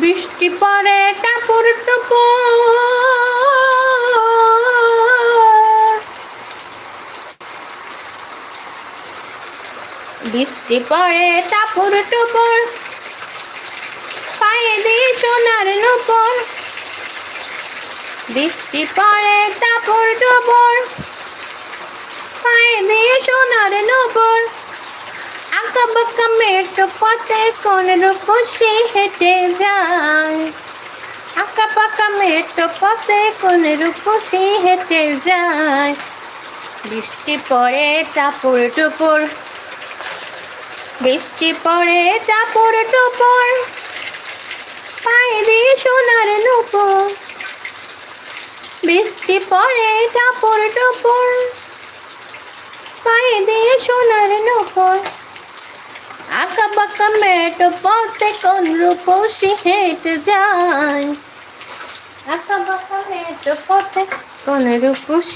বৃষ্টি পড়ে টাপুর টুপুর, বৃষ্টি পড়ে টাপুর টুপুর, পায়ে দিয়ে সোনার নূপুর। বৃষ্টি পড়ে টাপুর টুপুর, পায়ে দিয়ে সোনার নূপুর। আঁকা বাঁকা মেঠো পথে কোন রূপসী হেঁটে যায়, আঁকা পাকা মেঠো পথে কোন রূপসী হেঁটে যায়। বৃষ্টি পড়ে টাপুর টুপুর, বৃষ্টি পড়ে টাপুর টুপুর, পায়ে দিয়ে সোনার নূপুর। বৃষ্টি পড়ে টাপুর টুপুর, পায়ে দিয়ে সোনার নূপুর। আঁকা বাঁকা মেঠো পথে কোন রূপসী হেঁটে যায়, আঁকা বাঁকা মেঠো পথে কোন রূপসী